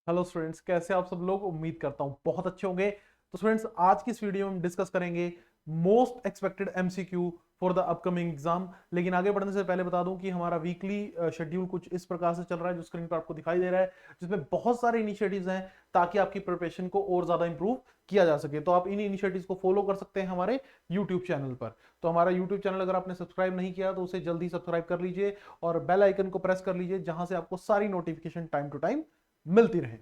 Hello students, कैसे आप सब लोग। उम्मीद करता हूँ बहुत अच्छे होंगे। तो स्टूडेंट्स, आज की इस वीडियो में हम डिस्कस करेंगे most expected MCQ for the upcoming exam. लेकिन आगे बढ़ने से पहले बता दूं कि हमारा वीकली शेड्यूल कुछ इस प्रकार से चल रहा है जो स्क्रीन पर आपको दिखाई दे रहा है, जिसमें बहुत सारे इनिशिएटिव्स हैं ताकि आपकी प्रिपरेशन को और ज्यादा इंप्रूव किया जा सके। तो आप इन इनिशिएटिव्स को फॉलो कर सकते हैं हमारे यूट्यूब चैनल पर। तो हमारा यूट्यूब चैनल अगर आपने सब्सक्राइब नहीं किया तो उसे जल्दी सब्सक्राइब कर लीजिए और बेल आइकन को प्रेस कर लीजिए, जहां से आपको सारी नोटिफिकेशन टाइम टू टाइम मिलती रहे।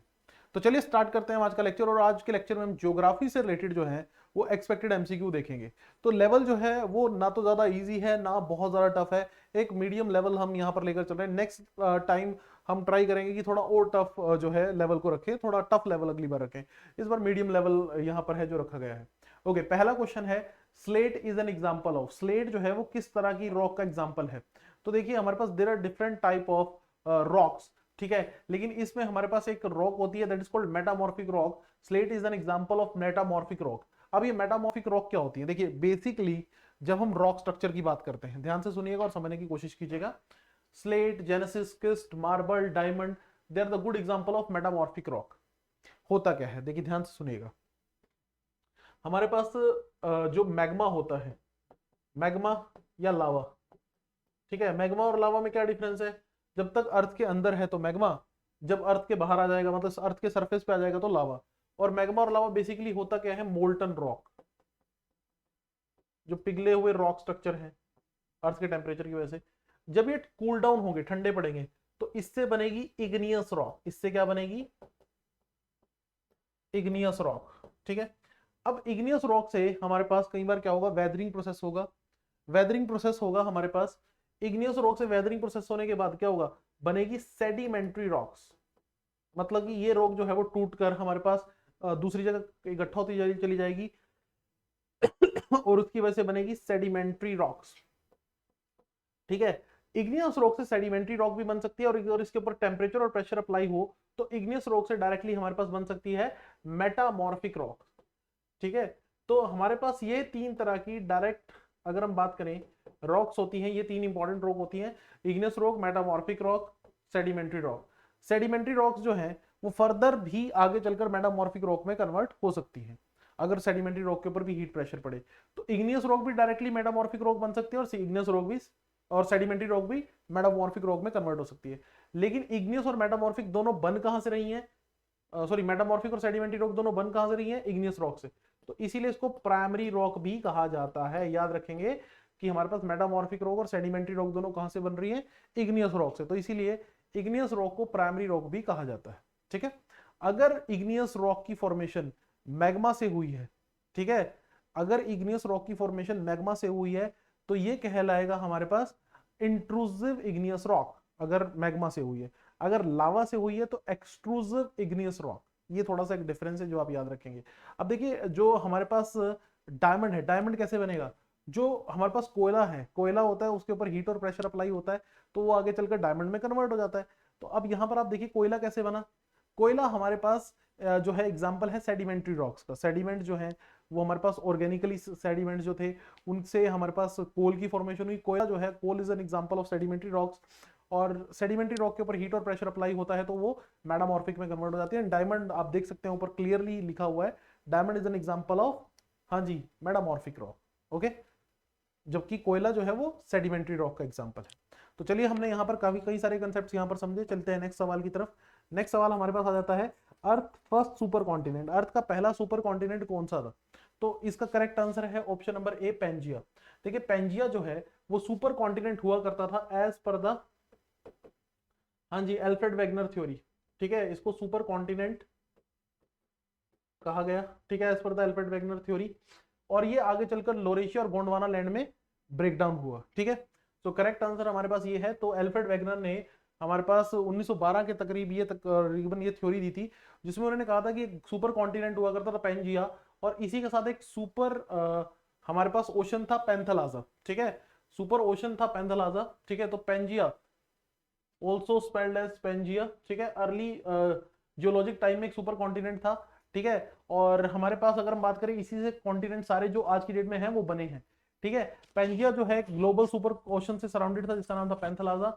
तो चलिए स्टार्ट करते हैं आज का लेक्चर। और आज के लेक्चर में हम ज्योग्राफी से रिलेटेड जो है वो एक्सपेक्टेड एमसीक्यू देखेंगे। तो लेवल जो है वो ना तो ज्यादा इजी है ना बहुत ज्यादा टफ है, एक मीडियम लेवल हम यहाँ पर लेकर चल रहे हैं। नेक्स्ट टाइम हम ट्राई करेंगे कि थोड़ा और टफ जो है लेवल को रखें, थोड़ा टफ लेवल अगली बार रखें। इस बार मीडियम लेवल यहाँ पर है जो रखा गया है। ओके, पहला क्वेश्चन है, slate is an example of. Slate जो है वो किस तरह की रॉक का एग्जाम्पल है। तो देखिए हमारे पास there are different type of rocks, ठीक है, लेकिन इसमें हमारे पास एक रॉक होती है that is called metamorphic rock. Slate is an example of metamorphic rock. अब ये मेटामॉर्फिक रॉक क्या होती है, देखिए बेसिकली जब हम रॉक स्ट्रक्चर की बात करते हैं, ध्यान से सुनिएगा और समझने की कोशिश कीजिएगा। Slate, genesis, schist, marble, diamond, they are the good example of metamorphic rock. होता क्या है, देखिए ध्यान से सुनिएगा। हमारे पास जो मैग्मा होता है, मैग्मा या लावा, ठीक है, मैग्मा और लावा में क्या डिफरेंस है। जब तक अर्थ के अंदर है तो मैग्मा, जब अर्थ के बाहर आ जाएगा मतलब अर्थ के सरफेस पे आ जाएगा तो लावा। और मैग्मा और लावा बेसिकली होता क्या है, मोल्टन रॉक, जो पिघले हुए रॉक स्ट्रक्चर है अर्थ के टेम्परेचर की वजह से। जब ये कूल डाउन होंगे, ठंडे पड़ेंगे, तो इससे बनेगी इग्नियस रॉक। इससे क्या बनेगी, इग्नियस रॉक, ठीक है। अब इग्नियस रॉक से हमारे पास कई बार क्या होगा, वेदरिंग प्रोसेस होगा। वेदरिंग प्रोसेस होगा हमारे पास, इग्नियस रॉक से वेदरिंग प्रोसेस होने के बाद क्या होगा, बनेगी सेडिमेंट्री रॉक्स। मतलब कि ये रॉक जो है वो टूट कर हमारे पास दूसरी जगह इकट्ठा होती चली जाएगी और उसकी वजह से बनेगी सेडिमेंट्री रॉक्स, ठीक है। इग्नियस रॉक से सेडिमेंट्री रॉक भी बन सकती है, और इसके ऊपर टेम्परेचर और प्रेशर अप्लाई हो तो इग्नियस रॉक से डायरेक्टली हमारे पास बन सकती है मेटामॉर्फिक रॉक, ठीक है। तो हमारे पास ये तीन तरह की डायरेक्ट अगर हम बात करें रॉक्स होती हैं, ये तीन इंपॉर्टेंट रॉक होती हैं, igneous rock, metamorphic rock, sedimentary rock. Sedimentary rocks जो हैं वो फर्दर भी आगे चलकर मेटामॉर्फिक रॉक में कन्वर्ट हो सकती हैं अगर सेडिमेंट्री रॉक के ऊपर भी हीट प्रेशर पड़े। तो इग्नियस रॉक भी डायरेक्टली मेटामॉर्फिक रॉक बन सकती है और इग्नियस रॉक भी और सेडिमेंट्री रॉक भी मेटामॉर्फिक रॉक में कन्वर्ट हो सकती है। लेकिन इग्नियस और मेटामॉर्फिक दोनों बन कहां से रही हैं, सॉरी मेटामॉर्फिक और सेडिमेंट्री रॉक दोनों बन कहां से रही है, इग्नियस रॉक से। तो इसीलिए इसको प्राइमरी रॉक भी कहा जाता है। याद रखेंगे कि हमारे पास मेटामॉर्फिक रॉक और सेडिमेंट्री रॉक दोनों कहां से बन रही है, इग्नियस रॉक से। तो इसीलिए इग्नियस रॉक को प्राइमरी रॉक भी कहा जाता है, ठीक है। अगर इग्नियस रॉक की फॉर्मेशन मैग्मा से हुई है, ठीक है, अगर इग्नियस रॉक की फॉर्मेशन मैग्मा से हुई है तो ये कहलाएगा हमारे पास इंट्रूसिव इग्नियस रॉक, अगर मैग्मा से हुई है। अगर लावा से हुई है तो एक्सट्रूसिव इग्नियस रॉक। ये थोड़ा सा एक डिफरेंस है जो आप याद रखेंगे। अब देखिए जो हमारे पास डायमंड है, डायमंड कैसे बनेगा, जो हमारे पास कोयला है, कोयला होता है, उसके ऊपर हीट और प्रेशर अप्लाई होता है तो वो आगे चलकर डायमंड में कन्वर्ट हो जाता है। तो अब यहाँ पर आप देखिए कोयला कैसे बना। कोयला हमारे पास जो है एग्जाम्पल है सेडिमेंट्री रॉक्स का। सेडिमेंट जो है वो हमारे पास ऑर्गेनिकली सेडिमेंट जो थे उनसे हमारे पास कोल की फॉर्मेशन हुई। कोयला जो है, coal is an example of sedimentary rocks, और सेडिमेंट्री रॉक के ऊपर हीट और प्रेशर अप्लाई होता है तो वो मेटामॉर्फिक में कन्वर्ट हो जाती है। डायमंड आप देख सकते हैं ऊपर क्लियरली लिखा हुआ है, diamond is an example of, हाँ जी, मेटामॉर्फिक रॉक, ओके। जबकि कोयला जो है वो सेडिमेंट्री रॉक का एग्जांपल है। तो चलिए हमने यहाँ पर काफी कई सारे कंसेप्ट यहाँ पर समझे, चलते हैं नेक्स्ट सवाल की तरफ। नेक्स्ट सवाल हमारे पास आ जाता है, अर्थ फर्स्ट सुपर कॉन्टिनेंट, अर्थ का पहला सुपर कॉन्टिनेंट कौन सा था। तो इसका करेक्ट आंसर है ऑप्शन नंबर ए, पेंजिया। देखिए पेंजिया जो है वो सुपर कॉन्टिनेंट हुआ करता था एज पर द, हाँ जी, अल्फ्रेड वेगनर थ्योरी, ठीक है, इसको सुपर कॉन्टिनेंट कहा गया, ठीक है, as per the Alfred Wegener theory. और ये आगे चलकर लोरेशिया और गोंडवाना लैंड में ब्रेक डाउन हुआ, ठीक है। तो करेक्ट आंसर हमारे पास ये है। तो अल्फ्रेड वेगनर ने हमारे पास 1912 के तकरीबन ये थ्योरी दी थी, जिसमें उन्होंने कहा था कि सुपर कॉन्टिनेंट हुआ करता था पेंजिया, और इसी के साथ एक सुपर हमारे पास ओशन था पेंथलाजा, ठीक है, सुपर ओशन था पेंथलाजा, ठीक है। तो Pangaea also spelled as Pangaea, ठीक है, अर्ली जियोलॉजिक टाइम में एक सुपर कॉन्टिनेंट था, ठीक है। और हमारे पास अगर हम बात करें इसी से कॉन्टिनेंट सारे जो आज की डेट में हैं वो बने हैं, ठीक है। पेंजिया जो है ग्लोबल सुपर ओशन से सराउंडेड था जिसका नाम था पेंथलाजा,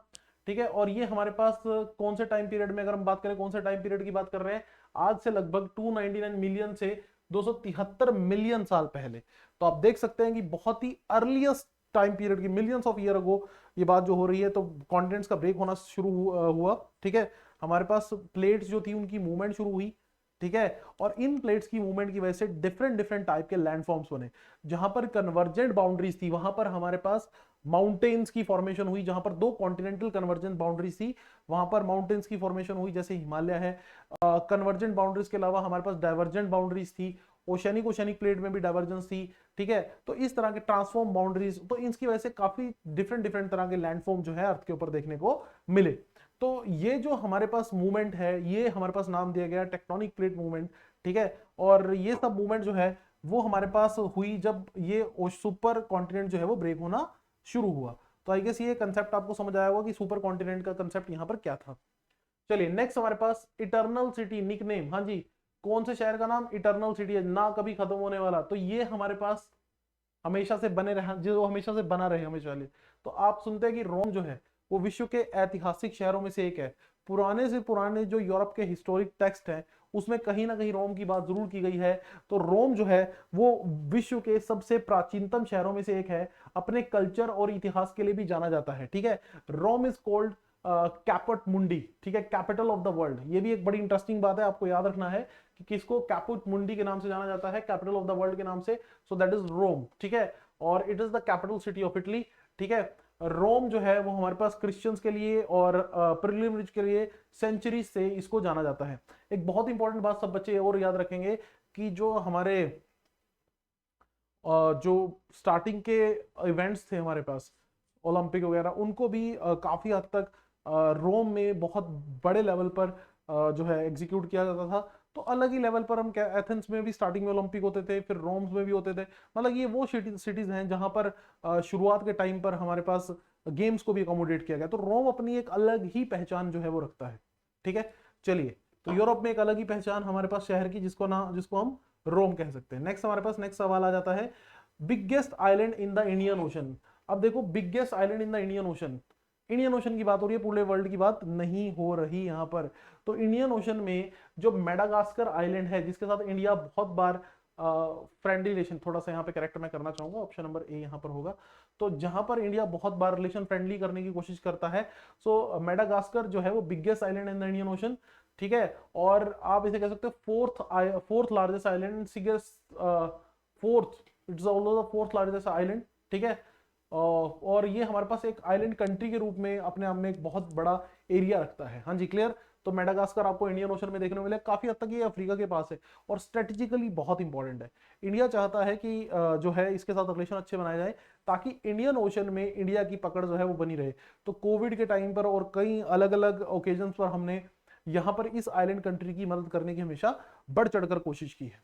ठीक है। और ये हमारे पास कौन से टाइम पीरियड में, अगर हम बात करें कौन से टाइम पीरियड की बात कर रहे हैं, आज से लगभग 299 मिलियन से 273 मिलियन साल पहले। तो आप देख सकते हैं कि बहुत ही अर्लीस्ट टाइम पीरियड की, मिलियंस ऑफ ईयर अगो ये बात जो हो रही है। तो कॉन्टिनेंट्स का ब्रेक होना शुरू हुआ, ठीक है। हमारे पास प्लेट्स जो थी उनकी मूवमेंट शुरू हुई, ठीक है। और इन प्लेट्स की मूवमेंट की वजह से डिफरेंट डिफरेंट टाइप के लैंडफॉर्म्स बने। जहां पर कन्वर्जेंट बाउंड्रीज थी वहां पर हमारे पास माउंटेन्स की फॉर्मेशन हुई। जहां पर दो कॉन्टिनेंटल कन्वर्जेंट बाउंड्रीज थी वहां पर माउंटेन्स की फॉर्मेशन हुई, जैसे हिमालय है। कन्वर्जेंट बाउंड्रीज के अलावा हमारे पास डाइवर्जेंट बाउंड्रीज थी, ओशनिक ओशनिक प्लेट में भी डाइवर्जेंस थी, ठीक है। तो इस तरह के ट्रांसफॉर्म बाउंड्रीज, तो इसकी वजह से काफी डिफरेंट डिफरेंट तरह के लैंडफॉर्म जो है अर्थ के ऊपर देखने को मिले। तो ये जो हमारे पास मूवमेंट है, ये हमारे पास नाम दिया गया टेक्टोनिक प्लेट मूवमेंट, ठीक है। और ये सब मूवमेंट जो है वो हमारे पास हुई जब ये सुपर कॉन्टिनेंट जो है वो ब्रेक होना शुरू हुआ। तो आई गेस ये कंसेप्ट आपको समझ आया होगा कि सुपर कॉन्टिनेंट का कंसेप्ट यहाँ पर क्या था। चलिए नेक्स्ट हमारे पास इटर्नल सिटी निकनेम। हाँ जी, कौन से शहर का नाम इटर्नल सिटी है, ना कभी खत्म होने वाला। तो ये हमारे पास हमेशा से बने रहे, जो हमेशा से बना रहे हमेशा वाले। तो आप सुनते हैं कि रोम जो है वो विश्व के ऐतिहासिक शहरों में से एक है। पुराने से पुराने जो यूरोप के हिस्टोरिक टेक्स्ट हैं उसमें कहीं ना कहीं रोम की बात जरूर की गई है। तो रोम जो है वो विश्व के सबसे प्राचीनतम शहरों में से एक है। अपने कल्चर और इतिहास के लिए भी जाना जाता है, ठीक है। रोम इज कॉल्ड कैपुट मुंडी, ठीक है, कैपिटल ऑफ द वर्ल्ड। ये भी एक बड़ी इंटरेस्टिंग बात है, आपको याद रखना है कि किसको कैपुट मुंडी के नाम से जाना जाता है, कैपिटल ऑफ द वर्ल्ड के नाम से। सो दैट इज रोम, ठीक है। और it is the capital city of Italy, ठीक है। रोम जो है वो हमारे पास क्रिश्चियंस के लिए और पिलग्रिमेज के लिए सेंचुरी से इसको जाना जाता है। एक बहुत इंपॉर्टेंट बात सब बच्चे और याद रखेंगे कि जो हमारे जो स्टार्टिंग के इवेंट्स थे हमारे पास ओलंपिक वगैरह, उनको भी काफी हद तक रोम में बहुत बड़े लेवल पर जो है एग्जीक्यूट किया जाता था। तो अलग ही लेवल पर हम क्या, एथेंस में भी स्टार्टिंग में ओलंपिक होते थे, फिर रोम्स में भी होते थे। मतलब ये वो सिटीज हैं जहां पर शुरुआत के टाइम पर हमारे पास गेम्स को भी अकोमोडेट किया गया। तो रोम अपनी एक अलग ही पहचान जो है वो रखता है, ठीक है। चलिए, तो यूरोप में एक अलग ही पहचान हमारे पास शहर की, जिसको हम रोम कह सकते हैं। नेक्स्ट हमारे पास नेक्स्ट सवाल आ जाता है, biggest island in the Indian ocean. अब देखो, biggest island in the Indian ocean, Indian ocean की बात हो रही है, पूरे वर्ल्ड की बात नहीं हो रही यहाँ पर। तो इंडियन ओशन में जो मेडागास्कर आइलैंड है, जिसके साथ इंडिया बहुत बार फ्रेंडली रिलेशन, थोड़ा सा यहाँ पे करेक्ट मैं करना चाहूंगा, ऑप्शन नंबर ए यहाँ पर होगा। तो जहां पर इंडिया बहुत बार रिलेशन फ्रेंडली करने की कोशिश करता है, सो मेडागास्कर जो है वो biggest island in the Indian ocean, ठीक है। और आप इसे कह सकते हो fourth largest island, fourth, it's also the fourth largest island, ठीक है। और ये हमारे पास एक आइलैंड कंट्री के रूप में अपने आप में एक बहुत बड़ा एरिया रखता है। हाँ जी, क्लियर। तो मेडागास्कर आपको इंडियन ओशन में देखने को मिले, काफी हद तक ये अफ्रीका के पास है और स्ट्रेटेजिकली बहुत इंपॉर्टेंट है। इंडिया चाहता है कि जो है इसके साथ रिलेशन अच्छे बनाए जाए, ताकि इंडियन ओशन में इंडिया की पकड़ जो है वो बनी रहे। तो कोविड के टाइम पर और कई अलग अलग ओकेजन पर हमने यहाँ पर इस आइलैंड कंट्री की मदद करने की हमेशा बढ़ चढ़कर कोशिश की है।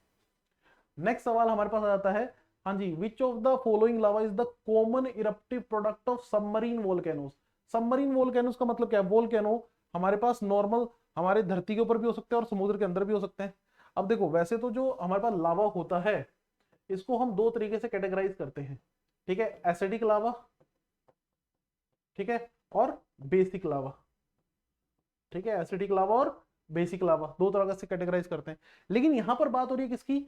नेक्स्ट सवाल हमारे पास आ जाता है, हाँ जी, which of the following lava is the common eruptive product of submarine volcanoes. Submarine volcanoes का मतलब क्या है? वोल्केनो हमारे पास नॉर्मल हमारे धरती के ऊपर भी हो सकते हैं और समुद्र के अंदर भी हो सकते हैं। अब देखो, वैसे तो जो हमारे पास लावा होता है इसको हम दो तरीके से कैटेगराइज करते हैं, ठीक है, एसिडिक लावा, ठीक है, और बेसिक लावा, ठीक है। एसिडिक लावा और बेसिक लावा दो तरह से कैटेगराइज करते हैं। लेकिन यहां पर बात हो रही है किसकी?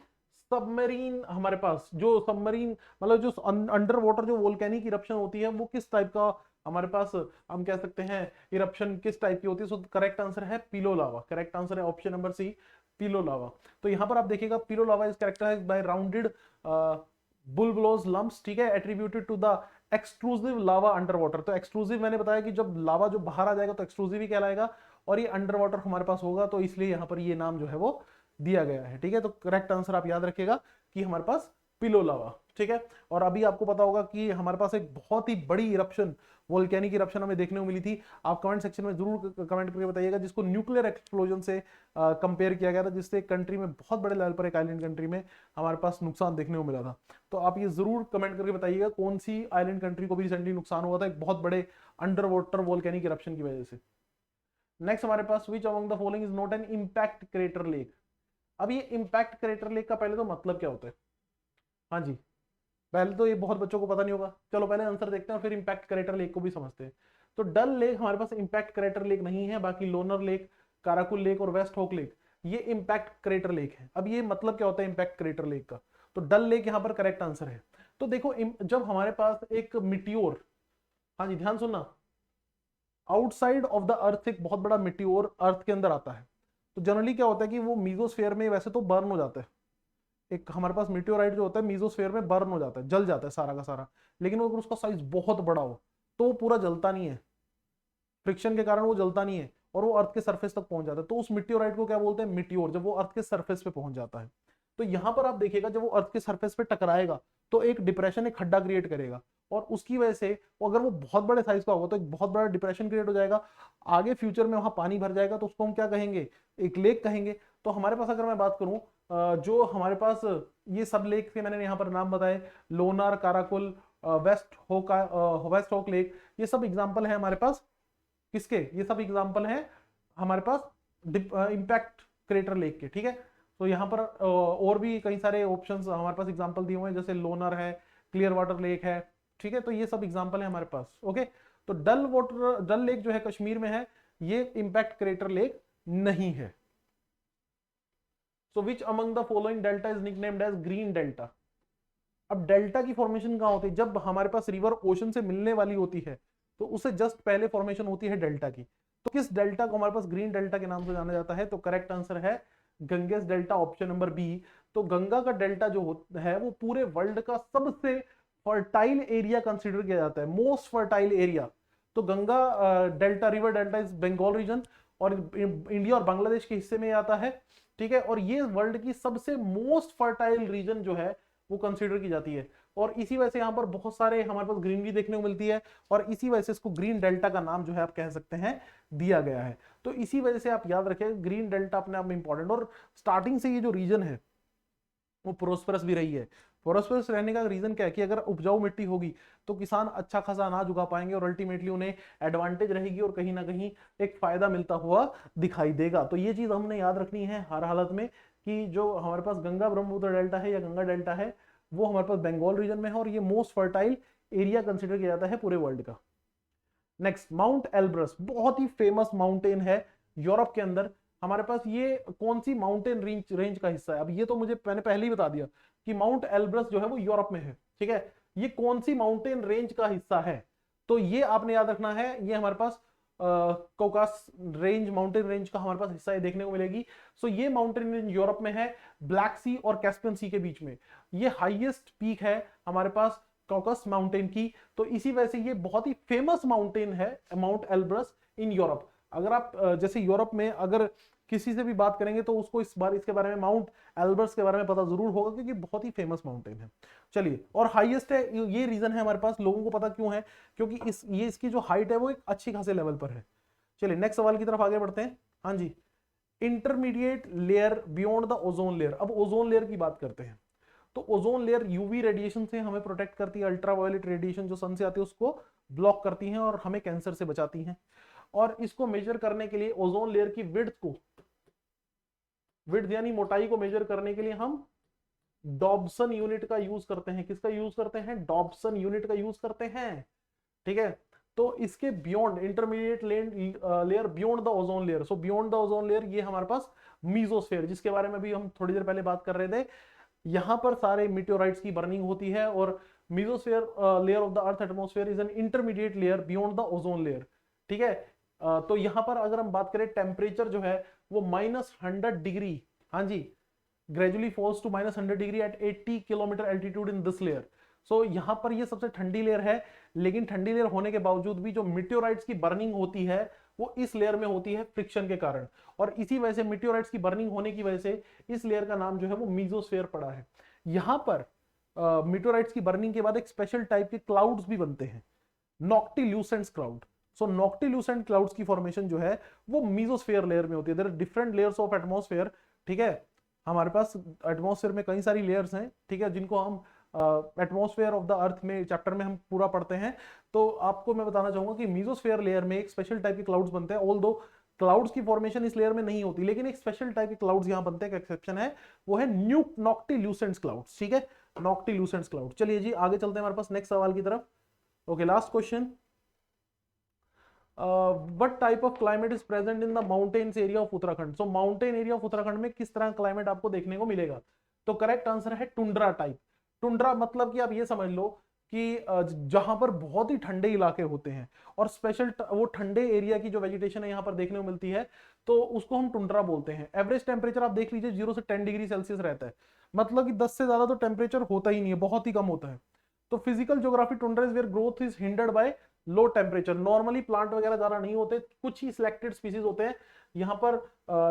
सबमरीन। हमारे पास जो सबमरीन मतलब जो अंडर वाटर जो वोल्केनिक इरप्शन होती है वो किस टाइप का हमारे पास हम कह सकते हैं इरप्शन किस टाइप की होती है? सो करेक्ट आंसर है पिलो लावा। करेक्ट आंसर है option number C, pillow lava. तो यहां पर आप देखिएगा, pillow lava is characterized by rounded bulbous lumps, ठीक है, attributed to the extrusive lava under water. तो एक्सट्रूसिव मैंने बताया कि जब लावा जो बाहर आ जाएगा तो एक्सट्रूसिव ही कहलाएगा, और ये अंडर वाटर हमारे पास होगा, तो इसलिए यहाँ पर ये नाम जो है वो दिया गया है, ठीक है। तो करेक्ट आंसर आप याद रखिएगा कि हमारे पास पिलो लावा, ठीक है। और अभी आपको पता होगा कि हमारे पास एक बहुत ही बड़ी इरप्शन, वोल्केनिक इरप्शन हमें देखने को मिली थी। आप कमेंट सेक्शन में जरूर कमेंट करके बताइएगा, जिसको न्यूक्लियर एक्सप्लोजन से कंपेयर किया गया था, जिससे कंट्री में बहुत बड़े लेवल पर एक आइलैंड कंट्री में हमारे पास नुकसान देखने को मिला था। तो आप ये जरूर कमेंट करके बताइएगा कौन सी आइलैंड कंट्री को भी रिसेंटली नुकसान हुआ था एक बहुत बड़े अंडर वाटर वोल्केनिक इरप्शन की वजह से। नेक्स्ट हमारे पास, which among the following is not an impact crater lake. अब ये इंपैक्ट क्रेटर लेक का पहले तो मतलब क्या होता है? हाँ जी, पहले तो ये बहुत बच्चों को पता नहीं होगा। चलो पहले आंसर देखते हैं और फिर इंपैक्ट क्रेटर लेक को भी समझते हैं। तो डल लेक हमारे पास इंपैक्ट क्रेटर लेक नहीं है, बाकी लोनर लेक, काराकुल लेक और वेस्ट होक लेक ये इंपैक्ट क्रेटर लेक है। अब ये मतलब क्या होता है इंपैक्ट क्रेटर लेक का, तो डल लेक यहां पर करेक्ट आंसर है। तो देखो जब हमारे पास एक मिट्योर, हाँ जी ध्यान सुनना, आउटसाइड ऑफ द अर्थ एक बहुत बड़ा मिट्योर अर्थ के अंदर आता है, तो जनरली क्या होता है कि वो मीजोस्फेयर में वैसे तो बर्न हो जाता है। एक हमारे पास मीटियोराइट जो होता है मीजोस्फेयर में बर्न हो जाता है, जल जाता है सारा का सारा, लेकिन अगर उसका साइज बहुत बड़ा हो तो वो पूरा जलता नहीं है, फ्रिक्शन के कारण वो जलता नहीं है और वो अर्थ के सरफेस तक पहुंच जाता है। तो उस मिट्योराइट को क्या बोलते हैं, मिट्योर, जब वो अर्थ के सरफेस पे पहुंच जाता है। तो यहां पर आप देखिएगा जब वो अर्थ के सरफेस पे टकराएगा तो एक डिप्रेशन, एक खड्डा क्रिएट करेगा, और उसकी वजह से अगर वो बहुत बड़े साइज का होगा तो एक बहुत बड़ा डिप्रेशन क्रिएट हो जाएगा, आगे फ्यूचर में वहां पानी भर जाएगा तो उसको हम क्या कहेंगे, एक लेक कहेंगे। तो हमारे पास अगर मैं बात करूं जो हमारे पास ये सब लेक थे मैंने यहाँ पर नाम बताए, लोनार, काराकुल, वेस्ट होक लेक, ये सब एग्जाम्पल है हमारे पास किसके, ये सब एग्जाम्पल हैं हमारे पास इंपैक्ट क्रेटर लेक के, ठीक है। तो यहाँ पर और भी कई सारे ऑप्शंस हमारे पास एग्जाम्पल दिए हुए हैं, जैसे लोनर है, क्लियर वाटर लेक है, ठीक है। तो ये सब एग्जाम्पल है हमारे पास, ओके। तो डल लेक जो है कश्मीर में है, ये इंपैक्ट क्रेटर लेक नहीं है। So which among the following delta is nicknamed as green delta. अब डेल्टा की फॉर्मेशन कहां होती है, जब हमारे पास रिवर ओशन से मिलने वाली होती है तो उससे जस्ट पहले फॉर्मेशन होती है डेल्टा की। तो किस डेल्टा को हमारे पास ग्रीन डेल्टा के नाम से जाना जाता है, तो करेक्ट आंसर है Ganges delta, option number B. तो गंगा का डेल्टा जो है वो पूरे वर्ल्ड का सबसे फर्टाइल एरिया कंसिडर किया जाता है, मोस्ट फर्टाइल एरिया। तो Ganga delta, river delta is Bengal region और इंडिया और बांग्लादेश के हिस्से में आता है, ठीक है। और ये वर्ल्ड की सबसे मोस्ट फर्टाइल रीजन जो है वो कंसीडर की जाती है, और इसी वजह से यहाँ पर बहुत सारे हमारे पास ग्रीनरी देखने को मिलती है, और इसी वजह से इसको ग्रीन डेल्टा का नाम जो है आप कह सकते हैं दिया गया है। तो इसी वजह से आप याद रखें ग्रीन डेल्टा अपने आप में इंपॉर्टेंट, और स्टार्टिंग से ये जो रीजन है वो प्रोस्पेरस भी रही है। प्रोस्पेरस रहने का रीजन क्या है कि अगर उपजाऊ मिट्टी होगी तो किसान अच्छा खासा अनाज उगा पाएंगे और अल्टीमेटली उन्हें एडवांटेज रहेगी और कहीं ना कहीं एक फायदा मिलता हुआ दिखाई देगा। तो ये चीज हमने याद रखनी है हर हालत में कि जो हमारे पास गंगा ब्रह्मपुत्र डेल्टा है या गंगा डेल्टा है वो हमारे पास बंगाल रीजन में है, और ये मोस्ट फर्टाइल एरिया कंसिडर किया जाता है पूरे वर्ल्ड का। नेक्स्ट, माउंट एल्ब्रस बहुत ही फेमस माउंटेन है यूरोप के अंदर। हमारे पास ये कौन सी माउंटेन रेंज का हिस्सा है, अब ये तो मैंने पहले ही बता दिया कि माउंट एल्ब्रस जो है वो यूरोप में है, ठीक है। ये कौन सी माउंटेन रेंज का हिस्सा है, तो ये आपने याद रखना है, ये हमारे पास कॉकास रेंज, माउंटेन रेंज का हमारे पास हिस्सा देखने को मिलेगी। सो ये माउंटेन रेंज यूरोप में है, ब्लैक सी और कैस्पियन सी के बीच में। ये हाईएस्ट पीक है हमारे पास कॉकस माउंटेन की, तो इसी वजह से ये बहुत ही फेमस माउंटेन है माउंट एल्ब्रस इन यूरोप। अगर आप जैसे यूरोप में अगर किसी से भी बात करेंगे तो उसको इसके बारे में, माउंट एल्ब्रस के बारे में पता जरूर होगा क्योंकि बहुत ही फेमस माउंटेन है। चलिए, और हाईएस्ट है, ये रीजन है हमारे पास, लोगों को पता क्यों है, क्योंकि इसकी जो हाइट है वो एक अच्छी खासे लेवल पर है। चलिए नेक्स्ट सवाल की तरफ आगे बढ़ते हैं। हाँ जी, intermediate layer beyond the ozone layer. अब ओजोन लेयर की बात करते हैं। तो ओजोन लेयर यूवी रेडिएशन से हमें प्रोटेक्ट करती है, अल्ट्रावायलेट रेडिएशन जो सन से आती है उसको ब्लॉक करती है और हमें कैंसर से बचाती हैं। और इसको मेजर करने के लिए ओजोन लेयर की विड्थ यानी मोटाई को मेजर करने के लिए हम डॉब्सन यूनिट का यूज करते हैं। किसका यूज करते हैं, डॉब्सन यूनिट का यूज करते हैं, ठीक है। तो इसके beyond intermediate layer beyond the ozone layer, so beyond the ozone layer ये हमारे पास मीजोस्फेयर, जिसके बारे में भी हम थोड़ी देर पहले बात कर रहे थे, यहां पर सारे मीटियोराइट्स की बर्निंग होती है, और mesosphere layer of the earth atmosphere is an intermediate layer beyond the ozone layer, ठीक है। तो यहां पर अगर हम बात करें टेम्परेचर जो है वो -100 डिग्री, हाँ जी, gradually falls to -100 degree at 80 kilometre altitude in this layer. So यहां पर ये सबसे ठंडी लेयर है, लेकिन ठंडी लेयर होने के बावजूद भी जो मीटियोराइट्स की बर्निंग होती है वो इस लेयर में होती है फ्रिक्शन के कारण, और इसी वजह से मीटियोराइट्स की बर्निंग होने की वजह से इस लेयर का नाम जो है वो मीजोस्फेयर पड़ा है। यहां पर मीटियोराइट्स की बर्निंग के बाद एक स्पेशल टाइप के क्लाउड्स भी बनते हैं, noctilucent cloud. So noctilucent clouds की फॉर्मेशन जो है वो मीजोस्फेयर लेयर में होती है। There are different layers of atmosphere, ठीक है। हमारे पास एटमॉस्फेयर में कई सारी लेयर्स हैं, ठीक है, जिनको हम एटमॉस्फेयर ऑफ द अर्थ में चैप्टर में हम पूरा पढ़ते हैं। तो आपको मैं बताना चाहूंगा कि मीजोस्फेयर लेयर में एक स्पेशल टाइप के क्लाउड्स बनते हैं, ऑल्दो क्लाउड्स की फॉर्मेशन इस लेयर में नहीं होती, लेकिन एक स्पेशल टाइप के क्लाउड्स यहां बनते हैं, एक्सेप्शन है, वो है नॉक्टिल्यूसेंट क्लाउड्स, ठीक है, नॉक्टिल्यूसेंट क्लाउड। चलिए जी आगे चलते हैं हमारे पास नेक्स्ट सवाल की तरफ। Okay, last question. What type of climate is present in the mountains area of Uttarakhand. So mountain area of Uttarakhand में किस तरह क्लाइमेट आपको देखने को मिलेगा? तो करेक्ट आंसर है टुंड्रा टाइप। टुंड्रा मतलब कि आप ये समझ लो कि जहां पर बहुत ही ठंडे इलाके होते हैं और स्पेशल वो ठंडे एरिया की जो वेजिटेशन है यहाँ पर देखने को मिलती है, तो उसको हम टुंड्रा बोलते हैं। एवरेज टेम्परेचर आप देख लीजिए 0 से 10 डिग्री सेल्सियस रहता है, मतलब कि 10 से ज्यादा तो टेम्परेचर होता ही नहीं है, बहुत ही कम होता है। तो physical geography tundra is where growth is hindered by low temperature. Normally plant वगैरह ज्यादा नहीं होते, कुछ ही सिलेक्टेड स्पीसीज होते हैं। यहाँ पर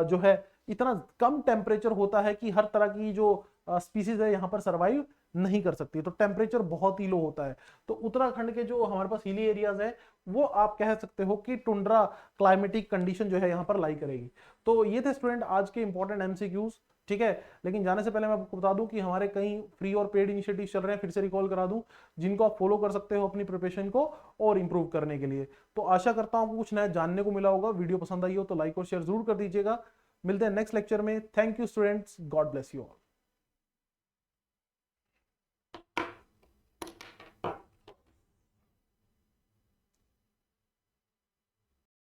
जो है इतना कम टेम्परेचर होता है कि हर तरह की जो स्पीसीज है यहाँ पर सर्वाइव नहीं कर सकती, तो टेम्परेचर बहुत ही लो होता है। तो उत्तराखंड के जो हमारे पास हिली एरियाज है वो आप कह सकते हो कि टुंड्रा क्लाइमेटिक कंडीशन जो है यहाँ पर लाई करेगी। तो ये थे स्टूडेंट आज के इंपॉर्टेंट एमसीक्यूज, ठीक है। लेकिन जाने से पहले मैं आपको बता दूं कि हमारे कई फ्री और पेड इनिशिएटिव चल रहे हैं, फिर से रिकॉल करा दूं, जिनको आप फॉलो कर सकते हो अपनी प्रिपरेशन को और इंप्रूव करने के लिए। तो आशा करता हूं आपको कुछ नया जानने को मिला होगा। वीडियो पसंद आई हो तो लाइक और शेयर जरूर कर दीजिएगा। मिलते हैं नेक्स्ट लेक्चर में। Thank you students, God bless you all.